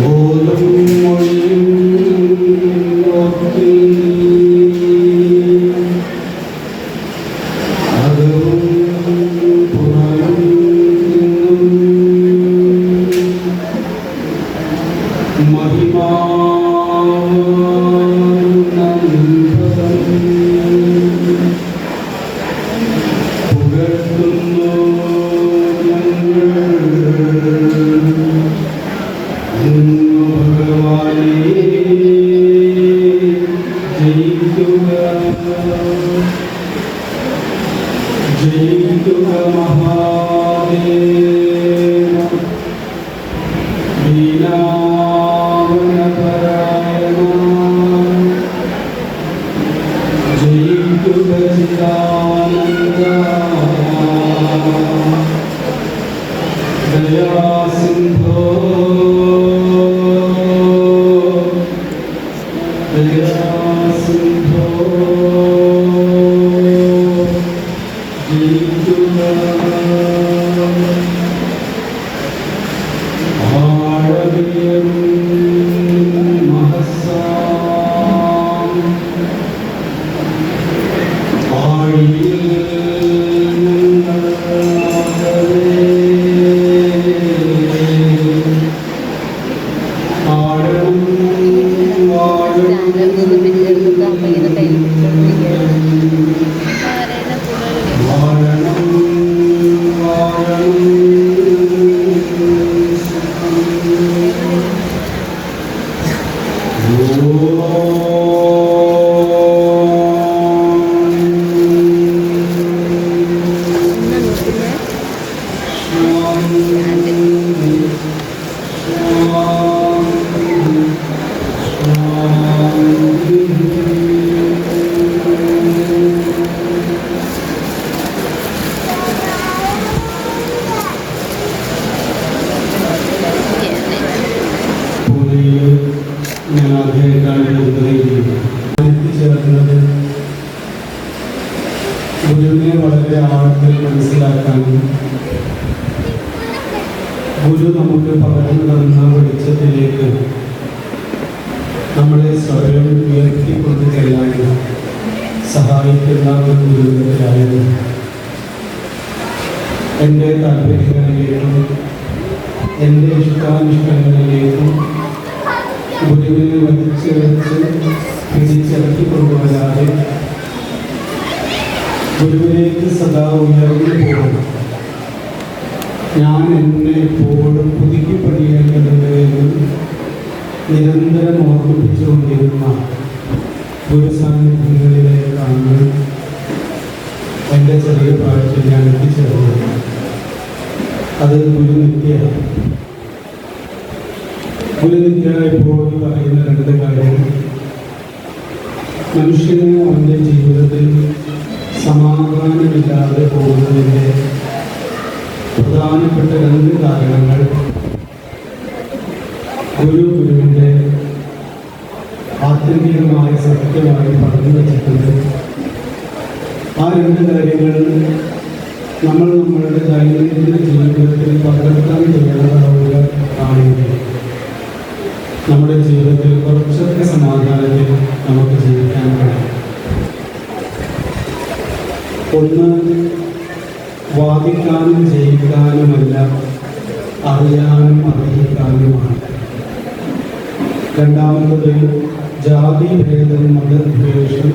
Oh ഗുരുവിനെ വളരെ ആഴത്തിൽ മനസ്സിലാക്കാനും ഗുരു നമുക്ക് പകർന്നു തന്ന വെളിച്ചത്തിലേക്ക് നമ്മളെ സ്വയം ഉയർത്തിക്കൊണ്ട് ചെല്ലാൻ സഹായിക്കുന്ന ഒരു ഗുരുവിനായിരുന്നു. എൻ്റെ താല്പര്യങ്ങളിലേക്കും എൻ്റെ ഇഷ്ടാനിഷ്ടങ്ങളിലേക്കും ഗുരുവിനെ വലിച്ചു വെച്ച് പിടിച്ചിറക്കി കൊണ്ടുവരാതെ ഗുരുവിലേക്ക് സദാ ഉയർന്നു പോകണം. ഞാൻ എന്നെ എപ്പോഴും പുതുക്കി പണിയേണ്ടതുണ്ട് എന്ന് നിരന്തരം ഓർമ്മിപ്പിച്ചുകൊണ്ടിരുന്ന ഗുരു സാന്നിധ്യങ്ങളിലേക്കാണ് എൻ്റെ ചെറിയ പ്രായത്തിൽ ഞാൻ എത്തിച്ചേർന്നത്. അത് ഗുരുനിത്യയാണ്. ഗുരുനിത്യ എപ്പോഴും പറയുന്ന രണ്ട് കാര്യങ്ങൾ: മനുഷ്യന് അവൻ്റെ ജീവിതത്തിൽ സമാധാനമില്ലാതെ പോകുന്നതിൻ്റെ പ്രധാനപ്പെട്ട രണ്ട് കാരണങ്ങൾ ഗുരുവിൻ്റെ ആത്യന്തികമായ സത്യമായി പറഞ്ഞു വച്ചിട്ടുണ്ട്. ആ രണ്ട് കാര്യങ്ങൾ നമ്മൾ നമ്മളുടെ ദൈനംദിന ജീവിതത്തിൽ പകർത്താൻ തയ്യാറാവുക ആണെങ്കിൽ നമ്മുടെ ജീവിതത്തിൽ കുറച്ചൊക്കെ സമാധാനത്തിൽ നമുക്ക് ജീവിക്കാൻ കഴിയും. ഒന്ന്, വാദിക്കാനും ജയിക്കാനുമല്ല, അറിയാനും അറിയിക്കാനുമാണ്. രണ്ടാമത്തത്, ജാതിഭേദം മതദ്വേഷം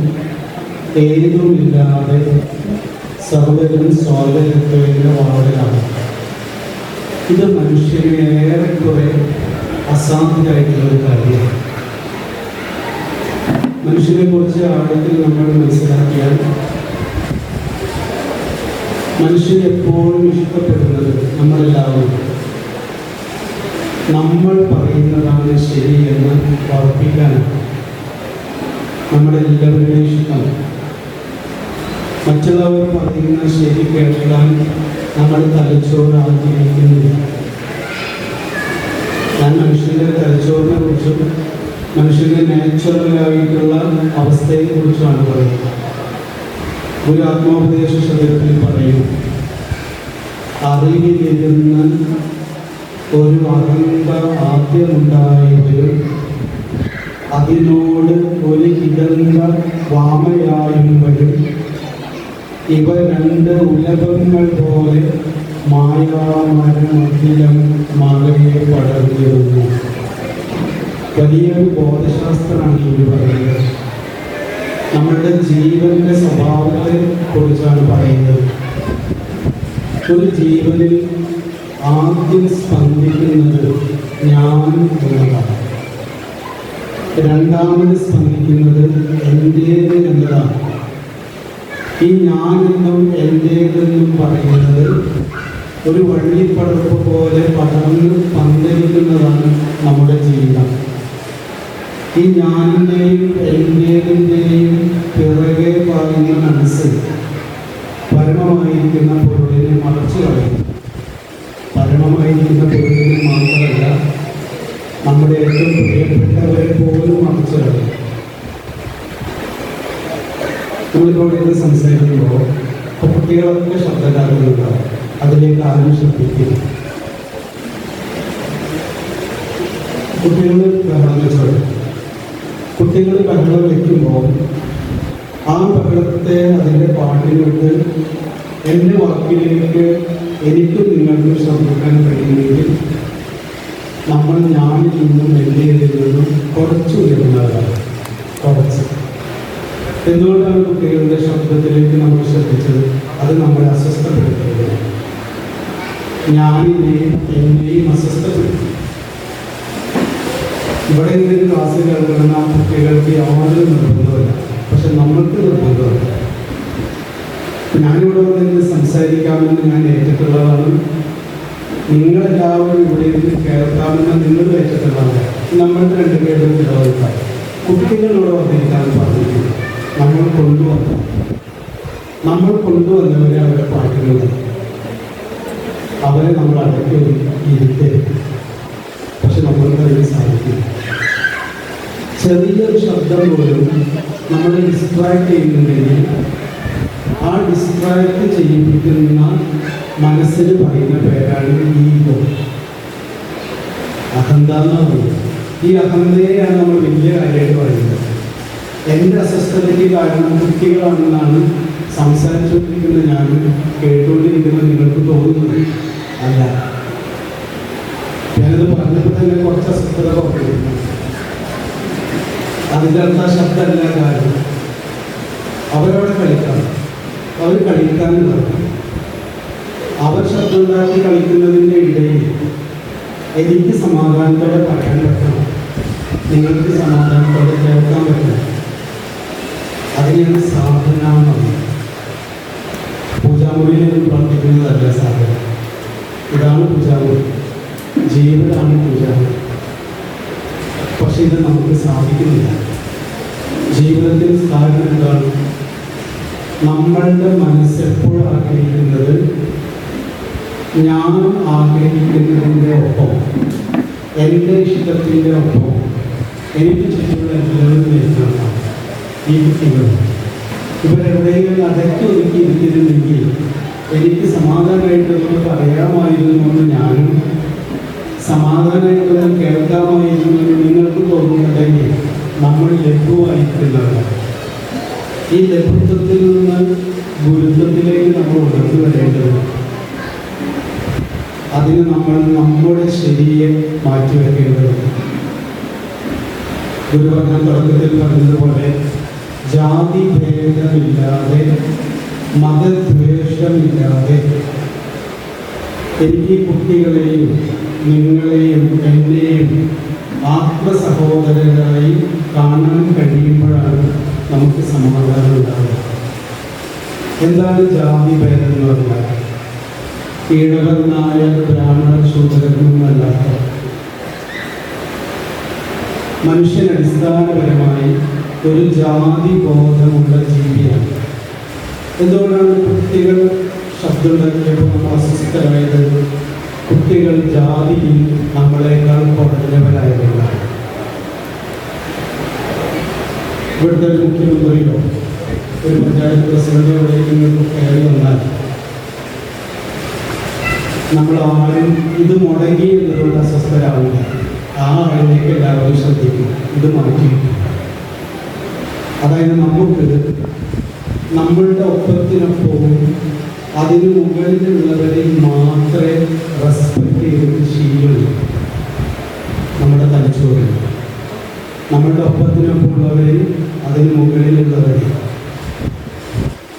ഏതുമില്ലാതെ സർവരും സ്വാതന്ത്ര്യത്തിൻ്റെ വാഴലാണ്. ഇത് മനുഷ്യനെ ഏറെക്കുറെ അസാധ്യമായിട്ടുള്ളൊരു കാര്യമാണ്. മനുഷ്യനെ കുറിച്ച് ആഴത്തിൽ നമ്മൾ മനസ്സിലാക്കിയാൽ മനുഷ്യൻ എപ്പോഴും ഇഷ്ടപ്പെടുന്നത് നമ്മളെല്ലാവരും നമ്മൾ പറയുന്നതാണ് ശരിയെന്ന് ഉറപ്പിക്കാനാണ് നമ്മളെല്ലാവരുടെയും ഇഷ്ടം. മറ്റുള്ളവർ പറയുന്ന ശരി കേൾക്കാൻ നമ്മൾ തലച്ചോറ് ആഗ്രഹിക്കുന്നില്ല. ഞാൻ മനുഷ്യൻ്റെ തലച്ചോറിനെ കുറിച്ചും മനുഷ്യൻ്റെ നാച്ചുറലായിട്ടുള്ള അവസ്ഥയെക്കുറിച്ചുമാണ് പറയുന്നത്. ഒരു ആത്മോപദേശ ശതകത്തിൽ പറയും, അറിവിലിരുന്ന് ഒരു അഹങ്ക ആദ്യമുണ്ടായവരും അതിനോട് ഒരു കിടങ്ക വാമയായും വരും. ഇവ രണ്ട് ഉലകങ്ങൾ പോലെ മായാമരമഖിലം മകയെ പടർന്നിരുന്നു. വലിയൊരു ബോധശാസ്ത്രമാണ് ഇവർ പറയുന്നത്. നമ്മളുടെ ജീവന്റെ സ്വഭാവത്തെ കുറിച്ചാണ് പറയുന്നത്. ഒരു ജീവനിൽ ആദ്യം സ്പന്ദിക്കുന്നത് ഞാൻ എന്നതാണ്. രണ്ടാമത് സ്പന്ദിക്കുന്നത് എൻ്റേത് എന്നതാണ്. ഈ ഞാനെന്നും എൻ്റേതെന്നും പറയുന്നത് ഒരു വള്ളിപ്പടർപ്പ് പോലെ പടർന്ന് പന്തലിക്കുന്നതാണ് നമ്മുടെ ജീവിതം. ഈ ഞാനിൻ്റെയും എൻ്റേതിൻ്റെയും പിറകെ പറയുന്ന മനസ്സ് പരമമായിരിക്കുന്ന പൊരുളിനെ മറച്ചു കളയും. പരമമായിരിക്കുന്ന പൊരുളിനെ മാത്രമല്ല, നമ്മുടെ ഏറ്റവും പ്രിയപ്പെട്ടവരെ പോലും മറച്ചു കളയും. നമ്മളിപ്പോൾ ഇത് സംസാരിക്കുമ്പോൾ കുട്ടികളൊക്കെ ശബ്ദകാരങ്ങളുണ്ടാവും. അതിലേക്ക് ആരും ശ്രദ്ധിക്കും. കുട്ടികൾ ബഹളം വെച്ചോളും. കുട്ടികൾ ബഹളം വയ്ക്കുമ്പോൾ ആ ബഹളത്തെ അതിൻ്റെ പാട്ടിലോട്ട് എൻ്റെ വാക്കിലേക്ക് എനിക്കും നിങ്ങൾക്കും ശ്രദ്ധിക്കാൻ കഴിയുമെങ്കിൽ നമ്മൾ ഞാനിൽ നിന്നും എൻ്റേതിൽ നിന്നും കുറച്ച് ഉയർന്നതാണ്. കുറച്ച് എന്തുകൊണ്ടാണ് കുട്ടികളുടെ ശബ്ദത്തിലേക്ക് നമ്മൾ ശ്രദ്ധിച്ചത്? അത് നമ്മളെ അസ്വസ്ഥപ്പെടുത്തുന്നത്. ഞാനിനെയും എന്നെയും അസ്വസ്ഥപ്പെടുത്തി. ഇവിടെ ഇങ്ങനെ ക്ലാസ് കേൾക്കുന്ന ആ കുട്ടികൾക്ക് യാതൊരു നിർബന്ധമില്ല, പക്ഷെ നമ്മൾക്ക് നിർബന്ധമില്ല. ഞാനിവിടെ വന്നിട്ട് സംസാരിക്കാമെന്ന് ഞാൻ ഏറ്റിട്ടുള്ളതാണ്. നിങ്ങളെല്ലാവരും ഇവിടെ ഇരുന്ന് കേൾക്കാമെന്ന് നിങ്ങൾ ഏറ്റിട്ടുള്ളതാണ്. നമ്മൾക്ക് രണ്ടുപേരും ഇടവല്ല. കുട്ടികളിവിടെ വന്നിരിക്കാൻ പറഞ്ഞിട്ടുണ്ട്. നമ്മൾ കൊണ്ടുവന്നവരെ അവരുടെ പാട്ടുകൾ അവരെ നമ്മൾ അടക്കി ഇരുത്തരുത്. പക്ഷെ നമ്മൾക്ക് അതിന് സാധിക്കും. ചെറിയൊരു ശബ്ദം പോലും നമ്മളെ ഡിസ്ട്രാക്ട് ചെയ്യുന്നുണ്ടെങ്കിൽ ആ ഡിസ്ട്രാക്ട് ചെയ്യിപ്പിക്കുന്ന മനസ്സിന് പറയുന്ന പേരാണ് ഈഗോ, അഹന്ത എന്ന് പറയുന്നത്. ഈ അഹന്തയെയാണ് നമ്മൾ വലിയ കാര്യമായിട്ട് പറയുന്നത്. എൻ്റെ അസ്വസ്ഥതയ്ക്ക് കാരണം കുട്ടികളാണെന്നാണ് സംസാരിച്ചുകൊണ്ടിരിക്കുന്ന ഞാൻ കേട്ടുകൊണ്ടിരിക്കുന്ന നിങ്ങൾക്ക് തോന്നുന്നത്. അല്ല, ഞാനത് പറഞ്ഞപ്പോൾ തന്നെ കുറച്ച് അസ്വസ്ഥത കുറഞ്ഞിരുന്നു. അതിൻ്റെ അടുത്ത ശബ്ദമല്ല കാരണം. അവരവിടെ കളിക്കണം, അവർ കളിക്കാനുള്ളത്. അവർ ശബ്ദം ഉണ്ടാക്കി കളിക്കുന്നതിൻ്റെ ഇടയിൽ എനിക്ക് സമാധാനത്തോടെ പറയാൻ പറ്റണം, നിങ്ങൾക്ക് സമാധാനത്തോടെ കേൾക്കാൻ പറ്റണം. അതിനാണ് സാധന എന്നത്. പൂജാമുറിയിൽ നിന്ന് പ്രവർത്തിക്കുന്നതല്ല സാധന. ഇതാണ് പൂജാമുറി, ജീവിതമാണ് പൂജാമുറി. പക്ഷെ ഇത് നമുക്ക് സാധിക്കുന്നില്ല. ജീവിതത്തിൽ കാരണം എന്താണ്? നമ്മളുടെ മനസ്സെപ്പോഴും ആഗ്രഹിക്കുന്നത് ഞാൻ ആഗ്രഹിക്കുന്നതിൻ്റെ ഒപ്പം, എൻ്റെ ഇഷ്ടത്തിൻ്റെ ഒപ്പം എനിക്ക് ചുറ്റുമുള്ള എല്ലാവരും നേരിടണം. ഈ കുട്ടികൾ ഇവരെവിടെയെങ്കിലും അടക്കി ഒതുക്കി ഇരിക്കുന്നുണ്ടെങ്കിൽ എനിക്ക് സമാധാനമായിട്ടൊന്ന് പറയാമായിരുന്നുവെന്ന് ഞാനും സമാധാനമായിട്ടൊന്ന് കേൾക്കാമായിരുന്നുവെന്ന് നിങ്ങൾക്ക് തോന്നുന്നുണ്ടെങ്കിൽ നമ്മൾ ലഘുവായിരിക്കുന്നവരാണ്. ഈ ലഘുത്വത്തിൽ നിന്ന് ഗുരുത്വത്തിലേക്ക് നമ്മൾ ഉണർന്നു വരേണ്ടത്. അതിന് നമ്മൾ നമ്മുടെ ശരിയെ മാറ്റിവെക്കേണ്ടതുണ്ട്. ഗുരുവർഗം തുടക്കത്തിൽ പറഞ്ഞതുപോലെ ജാതി ഭേദമില്ലാതെ മതദ്വേഷമില്ലാതെ എനിക്ക് കുട്ടികളെയും നിങ്ങളെയും എന്നെയും ആത്മസഹോദരരായി കാണാൻ കഴിയുമ്പോഴാണ് നമുക്ക് സമാധാനം ഉണ്ടാവുക. എന്താണ് ജാതി ഭേദം എന്ന് പറഞ്ഞാൽ? ഈഴവർ, നായർ, ബ്രാഹ്മണർ, ശൂദ്രനൊന്നുമല്ലാത്ത മനുഷ്യൻ അടിസ്ഥാനപരമായി ഒരു ജാതി ബോധമുള്ള ജീവിയാണ്. എന്തുകൊണ്ടാണ് കുട്ടികൾ ശബ്ദമുണ്ടാക്കിയപ്പോൾ നമ്മൾ അസ്വസ്ഥരായത്? കുട്ടികൾ ജാതിയിൽ നമ്മളെക്കാൾ കുറഞ്ഞവരായതുകൊണ്ടാണ്. ഇവിടുത്തെ ഒരു മുഖ്യമന്ത്രിയോ ഒരു പഞ്ചായത്ത് പ്രസിഡന്റോ നിങ്ങൾക്ക് കയറി വന്നാൽ നമ്മളാരും ഇത് മുടങ്ങി എന്നതുകൊണ്ട് അസ്വസ്ഥരാവില്ല. ആ ആളിലേക്ക് എല്ലാവരും ശ്രദ്ധിക്കും, ഇത് മാറ്റിയിരിക്കും. അതായത് നമുക്ക് നമ്മളുടെ ഒപ്പത്തിനൊപ്പവും അതിന് മുകളിലുള്ളവരെ മാത്രമേ റെസ്പെക്ട് ചെയ്തിട്ട് ശീലമുള്ളൂ നമ്മുടെ തലച്ചോറിൽ. നമ്മളുടെ ഒപ്പത്തിനൊപ്പമുള്ളവരെ, അതിന് മുകളിലുള്ളവരെ,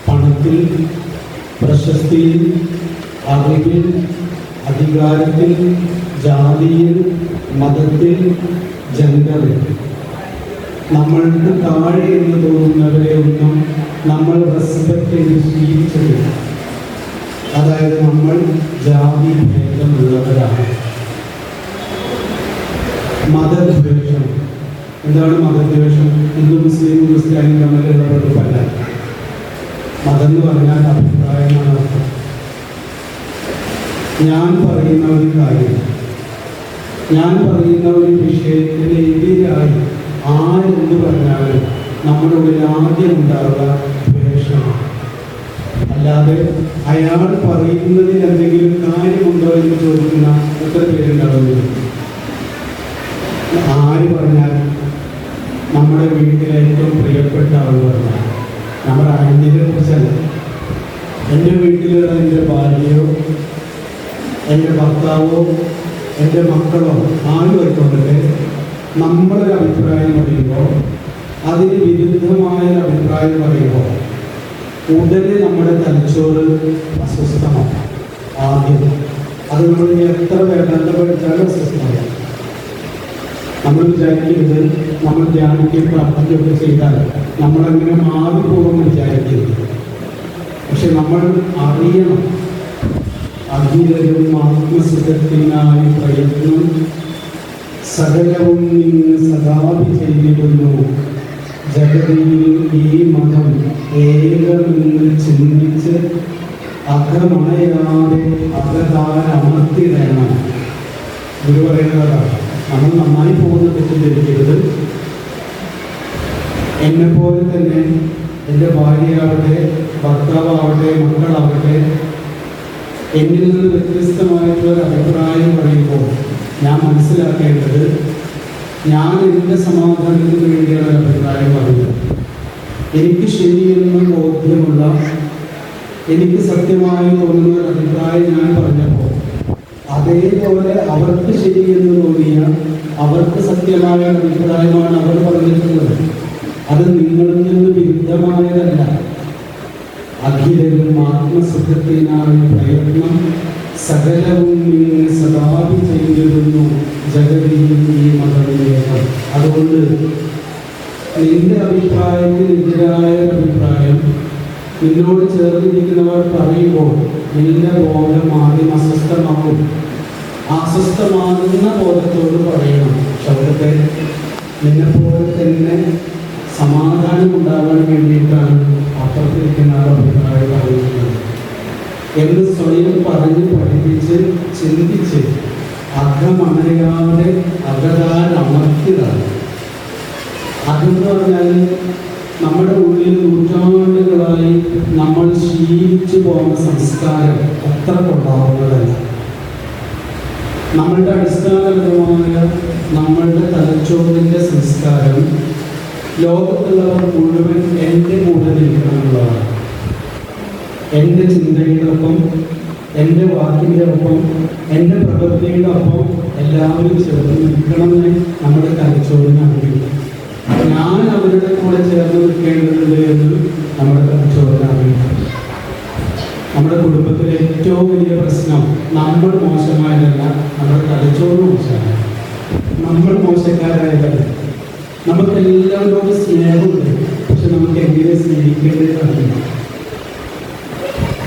പണത്തിൽ, പ്രശസ്തിയിൽ, അറിവിൽ, അധികാരത്തിൽ, ജാതിയിൽ, മതത്തിൽ, ജെൻഡറിൽ നമ്മൾക്ക് താഴെ എന്ന് തോന്നുന്നവരെ ഒന്നും നമ്മൾ റെസ്പെക്ട് ചെയ്ത് ശീലിച്ചിട്ടില്ല. അതായത് നമ്മൾ ജാതി ഭേദമുള്ളവരാണ്. മതദ്വേഷം. എന്താണ് മതദ്വേഷം? ഹിന്ദു മുസ്ലിം ക്രിസ്ത്യാനി തമ്മിലുള്ള വെറുപ്പല്ല. മതം എന്ന് പറഞ്ഞാൽ അഭിപ്രായമാണ് അർത്ഥം. ഞാൻ പറയുന്ന ഒരു കാര്യം, ഞാൻ പറയുന്ന ഒരു വിഷയത്തിന് എതിരായി ആരെന്ത് പറഞ്ഞാലും നമ്മുടെ ഉള്ളിൽ ആദ്യം ഉണ്ടാവുക ദ്വേഷമാണ്. അല്ലാതെ അയാൾ പറയുന്നതിൽ എന്തെങ്കിലും കാര്യമുണ്ടോ എന്ന് ചോദിക്കുന്ന എത്ര പേരുണ്ടാവുന്നു? ആര് പറഞ്ഞാൽ നമ്മുടെ വീട്ടിലെ ഏറ്റവും പ്രിയപ്പെട്ട ആൾ പറഞ്ഞാൽ നമ്മുടെ അന്യനെ കുറിച്ചല്ല. എൻ്റെ വീട്ടിലുള്ള എൻ്റെ ഭാര്യയോ എൻ്റെ ഭർത്താവോ എൻ്റെ മക്കളോ ആരും ആയിക്കൊണ്ടല്ലേ നമ്മളൊരു അഭിപ്രായം പറയുമ്പോൾ, അതിന് വിരുദ്ധമായ അഭിപ്രായം പറയുമ്പോൾ ഉടനെ നമ്മുടെ തലച്ചോറ് അസ്വസ്ഥമാണ്. ആദ്യം അത് നമ്മൾ എത്ര വേദന പഠിച്ചാലും അസ്വസ്ഥമാണ്. നമ്മൾ വിചാരിക്കരുത് നമ്മൾ ധ്യാനിക്കുകയും പ്രാർത്ഥിക്കുകയൊക്കെ ചെയ്താൽ നമ്മളങ്ങനെ മാറിപ്പോകും വിചാരിക്കരുത്. പക്ഷെ നമ്മൾ അറിയണം, അഖിലരും ആത്മസുഖത്തിനായി പ്രയത്നം സകലവും നിന്ന് സദാപി ചെയ്തിരുന്നു. ജഗതിയിൽ ഈ മതം ഏകമെന്ന് ചിന്തിച്ച് അകമണയാതെ അകതാരമർത്തിടണം. ഗുരു പറയുന്നതാണ്. നമ്മൾ നന്നായി പോകുന്ന തെറ്റിദ്ധരിക്കരുത്. എന്നെപ്പോലെ തന്നെ എൻ്റെ ഭാര്യയാവട്ടെ, ഭർത്താവട്ടെ, മക്കളാവട്ടെ, എന്നിൽ നിന്ന് വ്യത്യസ്തമായിട്ടുള്ള അഭിപ്രായം പറയുമ്പോൾ ഞാൻ മനസ്സിലാക്കേണ്ടത് ഞാൻ എൻ്റെ സമാധാനത്തിന് വേണ്ടിയാണ് അഭിപ്രായം പറയുന്നത്. എനിക്ക് ശരിയെന്ന് ബോധ്യമുള്ള, എനിക്ക് സത്യമായി തോന്നുന്ന ഒരു അഭിപ്രായം ഞാൻ പറഞ്ഞപ്പോൾ അതേപോലെ അവർക്ക് ശരിയെന്ന് തോന്നിയ, അവർക്ക് സത്യമായ അഭിപ്രായമാണ് അവർ പറഞ്ഞിട്ടുള്ളത്. അത് നിങ്ങളിൽ നിന്ന് വിരുദ്ധമായതല്ല. അഖിലരും ആത്മസുഖത്തിനായി പ്രയത്നം സകലവും നിങ്ങൾ സദാപി ചെയ്തിരുന്നു. ജഗതിയിൽ ഈ മതവിവേകം. അതുകൊണ്ട് നിന്റെ അഭിപ്രായത്തിനെതിരായ അഭിപ്രായം നിന്നോട് ചേർന്നിരിക്കുന്നവർ പറയുമ്പോൾ നിന്റെ ബോധം ആദ്യം അസ്വസ്ഥമാകും. അസ്വസ്ഥമാകുന്ന ബോധത്തോട് പറയണം, ശബ്ദത്തെ നിന്നെപ്പോലെ തന്നെ സമാധാനം ഉണ്ടാകാൻ വേണ്ടിയിട്ടാണ് അപ്പുറത്തിരിക്കുന്ന അഭിപ്രായം പറയുന്നത് എന്ന് സ്വയം പറഞ്ഞ് പഠിപ്പിച്ച് ചിന്തിച്ച് അകമണയാതെ അകതാരമർത്തിയതാണ്. അതെന്ന് പറഞ്ഞാൽ നമ്മുടെ ഉള്ളിൽ നൂറ്റാണ്ടുകളായി നമ്മൾ ശീലിച്ചു പോകുന്ന സംസ്കാരം അത്ര കൊള്ളാവുന്നതല്ല. നമ്മളുടെ അടിസ്ഥാനപരമായ നമ്മളുടെ തലച്ചോറിൻ്റെ സംസ്കാരം ലോകത്തുള്ളവർ മുഴുവൻ എൻ്റെ കൂടെ നിൽക്കണമെന്നുള്ളതാണ്. എൻ്റെ ചിന്തയുടെ ഒപ്പം, എൻ്റെ വാക്കിൻ്റെ ഒപ്പം, എൻ്റെ പ്രവൃത്തിയുടെ ഒപ്പം എല്ലാവരും ചേർന്ന് നിൽക്കണമെന്ന് നമ്മുടെ തലച്ചോറിന് അറിയില്ല. ഞാൻ അവരുടെ കൂടെ ചേർന്ന് നിൽക്കേണ്ടതുണ്ട് എന്ന് നമ്മുടെ തലച്ചോറിന് അറിയില്ല. നമ്മുടെ കുടുംബത്തിലെ ഏറ്റവും വലിയ പ്രശ്നം നമ്മൾ മോശമായതല്ല, നമ്മുടെ തലച്ചോറ് മോശമാണ്. നമ്മൾ മോശക്കാരായതല്ല. നമുക്ക് എല്ലാവരോടും സ്നേഹമുണ്ട്, പക്ഷെ നമുക്ക് എങ്ങനെ സ്നേഹിക്കേണ്ടത് അറിയില്ല.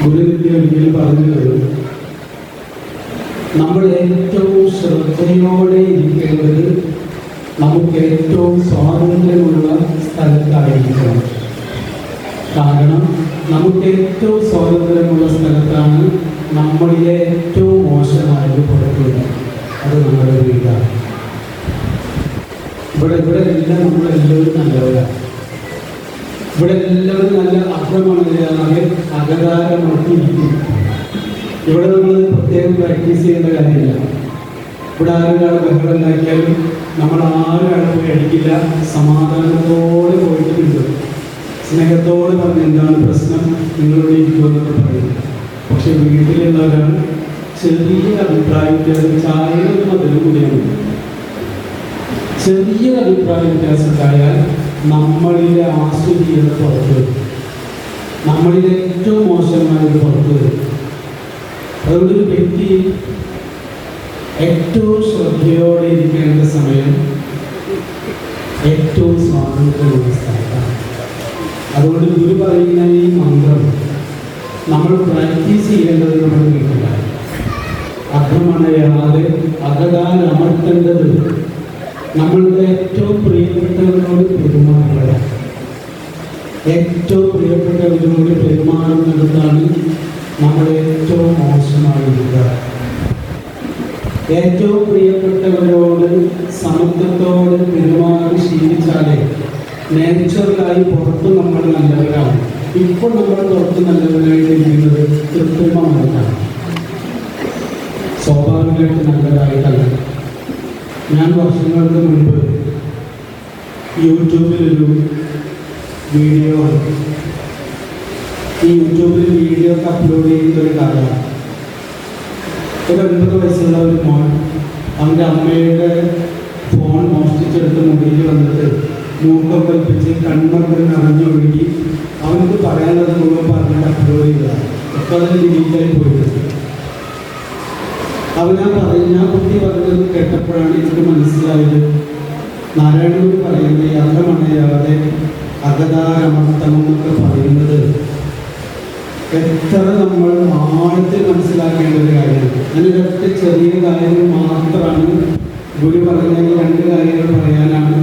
ഗുരുവിന്റെ ഒരിക്കലും പറഞ്ഞത് നമ്മൾ ഏറ്റവും ശ്രദ്ധയോടെ ഇരിക്കേണ്ടത് നമുക്ക് ഏറ്റവും സ്വാതന്ത്ര്യമുള്ള സ്ഥലത്തായിരിക്കണം. കാരണം നമുക്ക് ഏറ്റവും സ്വാതന്ത്ര്യമുള്ള സ്ഥലത്താണ് നമ്മളിലെ ഏറ്റവും മോശമായത് പുറത്തുള്ളത്. അത് നമ്മുടെ വീടാണ്. ഇവിടെ എല്ലാം നമ്മളെല്ലാവരും നല്ലവരാണ്. ഇവിടെ എല്ലാവരും നല്ല അർത്ഥമണിയാതെ അകതാരമാക്കിയിരിക്കും. ഇവിടെ നമ്മൾ പ്രത്യേകം പ്രാക്ടീസ് ചെയ്യേണ്ട കാര്യമില്ല. ഇവിടെ ആരൊരാൾ ബഹളം ഉണ്ടാക്കിയാലും നമ്മൾ ആരും പോയി അടിക്കില്ല. സമാധാനത്തോടെ പോയിട്ട് കിട്ടും. സ്നേഹത്തോടെ പറഞ്ഞ് എന്താണ് പ്രശ്നം, നിങ്ങളോട് ഇരിക്കുമെന്നൊക്കെ പറയും. പക്ഷെ വീട്ടിലുള്ളവരാണ് ചെറിയ അഭിപ്രായത്തിൽ ചായയൊന്നും അതിന് കൂടിയാണ്. ചെറിയൊരു അഭിപ്രായ വ്യത്യാസം ഉണ്ടായാൽ നമ്മളിലെ ആസ്വദിക്കുന്നത് പുറത്തു വരും, നമ്മളിലെ ഏറ്റവും മോശമായത് പുറത്തു വരും. അതുകൊണ്ട് ഒരു വ്യക്തി ഏറ്റവും ശ്രദ്ധയോടെ ഇരിക്കേണ്ട സമയം ഏറ്റവും സ്വാതന്ത്ര്യമുള്ള സ്ഥലത്താണ്. അതുകൊണ്ട് ഗുരു പറയുന്ന ഈ മന്ത്രം നമ്മൾ പ്രാക്ടീസ് ചെയ്യേണ്ടത് നമ്മുടെ വീട്ടിലാണ്. അക്രമണയാതെ അകതാൻ അമർത്തേണ്ടത് നമ്മളുടെ ഏറ്റവും പ്രിയപ്പെട്ടവരോട് പെരുമാറുക. ഏറ്റവും പ്രിയപ്പെട്ടവരോട് പെരുമാറുന്നിടത്താണ് നമ്മൾ ഏറ്റവും മോശമായിരിക്കുക. ഏറ്റവും പ്രിയപ്പെട്ടവരോട് സമത്വത്തോട് പെരുമാറി ശീലിച്ചാലേ നേച്ചറലായി പുറത്ത് നമ്മൾ നല്ലവരാണ്. ഇപ്പോൾ നമ്മൾ പുറത്ത് നല്ലവരായിട്ടിരിക്കുന്നത് കൃത്രിമമായിട്ടാണ്, സ്വാഭാവികമായിട്ട് നല്ലതായിട്ടല്ല. ഞാൻ വർഷങ്ങൾക്ക് മുൻപ് യൂട്യൂബിലൊരു വീഡിയോ, ഈ യൂട്യൂബിൽ വീഡിയോ ഒക്കെ അപ്ലോഡ് ചെയ്യുന്നൊരു കാലമാണ്. ഒരു 9 വയസ്സുള്ള ഒരു മോൻ അവൻ്റെ അമ്മയുടെ ഫോൺ മോഷ്ടിച്ചെടുത്ത് മുടിയിൽ വന്നിട്ട് മൂക്കം കൽപ്പിച്ച് കൺമർമ്മൽ നിറഞ്ഞൊഴുകി അവനക്ക് പറയാനുള്ളത് മുഴുവൻ പറഞ്ഞിട്ട് അപ്ലോഡ് ചെയ്തതാണ്. ഇപ്പം അതിന് ഡിലീറ്റായി പോയിട്ടുണ്ട്. ഞാൻ കുട്ടി പറഞ്ഞത് കേട്ടപ്പോഴാണ് എനിക്ക് മനസ്സിലായത്, നാരായണനോട് പറയുന്നത് യാത്രമണയാതെ അകതാരമർത്തണം എന്നൊക്കെ പറയുന്നത് എത്ര നമ്മൾ ആഴത്തിൽ മനസ്സിലാക്കേണ്ട ഒരു കാര്യമാണ്. അതിനൊരൊറ്റ ചെറിയ കാര്യങ്ങൾ മാത്രമാണ് ഗുരു പറഞ്ഞ 2 കാര്യങ്ങൾ പറയാനാണ്